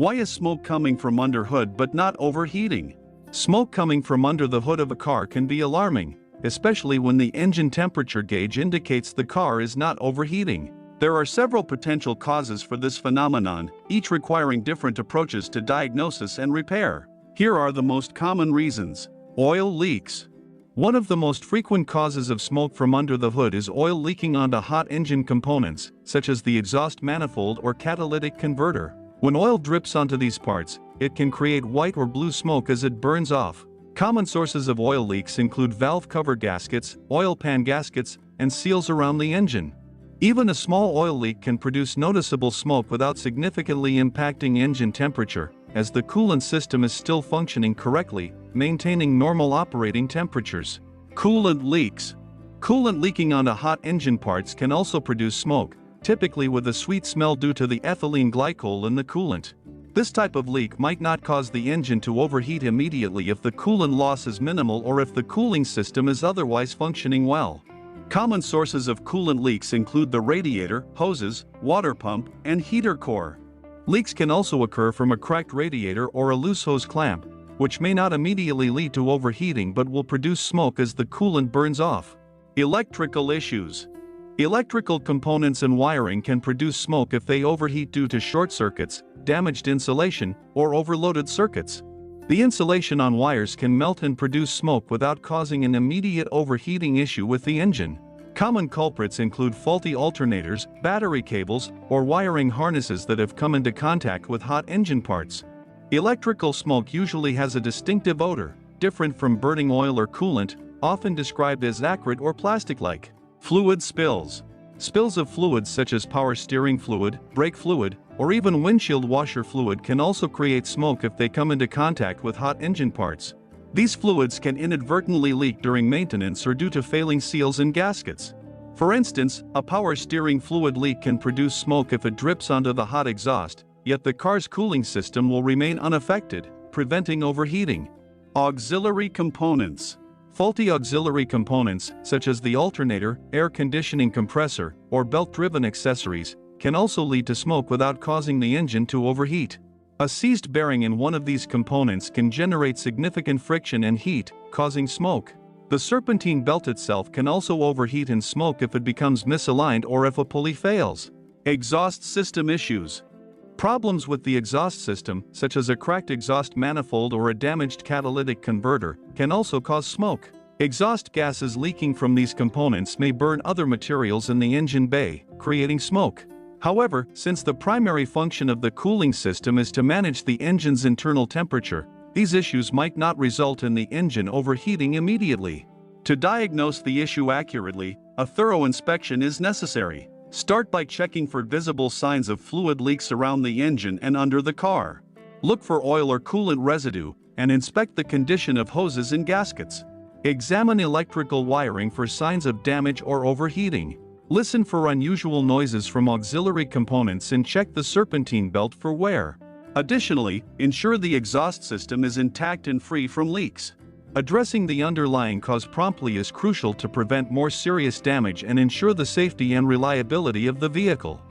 Why is smoke coming from under hood but not overheating? Smoke coming from under the hood of a car can be alarming, especially when the engine temperature gauge indicates the car is not overheating. There are several potential causes for this phenomenon, each requiring different approaches to diagnosis and repair. Here are the most common reasons. Oil leaks. One of the most frequent causes of smoke from under the hood is oil leaking onto hot engine components, such as the exhaust manifold or catalytic converter. When oil drips onto these parts, it can create white or blue smoke as it burns off. Common sources of oil leaks include valve cover gaskets, oil pan gaskets, and seals around the engine. Even a small oil leak can produce noticeable smoke without significantly impacting engine temperature, as the coolant system is still functioning correctly, maintaining normal operating temperatures. Coolant leaks. Coolant leaking onto hot engine parts can also produce smoke, typically with a sweet smell due to the ethylene glycol in the coolant. This type of leak might not cause the engine to overheat immediately if the coolant loss is minimal or if the cooling system is otherwise functioning well. Common sources of coolant leaks include the radiator, hoses, water pump, and heater core. Leaks can also occur from a cracked radiator or a loose hose clamp, which may not immediately lead to overheating but will produce smoke as the coolant burns off. Electrical issues. Electrical components and wiring can produce smoke if they overheat due to short circuits, damaged insulation, or overloaded circuits. The insulation on wires can melt and produce smoke without causing an immediate overheating issue with the engine. Common culprits include faulty alternators, battery cables, or wiring harnesses that have come into contact with hot engine parts. Electrical smoke usually has a distinctive odor, different from burning oil or coolant, often described as acrid or plastic-like. Fluid spills. Spills of fluids such as power steering fluid, brake fluid, or even windshield washer fluid can also create smoke if they come into contact with hot engine parts. These fluids can inadvertently leak during maintenance or due to failing seals and gaskets. For instance, a power steering fluid leak can produce smoke if it drips onto the hot exhaust, yet the car's cooling system will remain unaffected, preventing overheating. Auxiliary components. Faulty auxiliary components, such as the alternator, air conditioning compressor, or belt-driven accessories, can also lead to smoke without causing the engine to overheat. A seized bearing in one of these components can generate significant friction and heat, causing smoke. The serpentine belt itself can also overheat and smoke if it becomes misaligned or if a pulley fails. Exhaust system issues. Problems with the exhaust system, such as a cracked exhaust manifold or a damaged catalytic converter, can also cause smoke. Exhaust gases leaking from these components may burn other materials in the engine bay, creating smoke. However, since the primary function of the cooling system is to manage the engine's internal temperature, these issues might not result in the engine overheating immediately. To diagnose the issue accurately, a thorough inspection is necessary. Start by checking for visible signs of fluid leaks around the engine and under the car. Look for oil or coolant residue, and inspect the condition of hoses and gaskets. Examine electrical wiring for signs of damage or overheating. Listen for unusual noises from auxiliary components and check the serpentine belt for wear. Additionally, ensure the exhaust system is intact and free from leaks. Addressing the underlying cause promptly is crucial to prevent more serious damage and ensure the safety and reliability of the vehicle.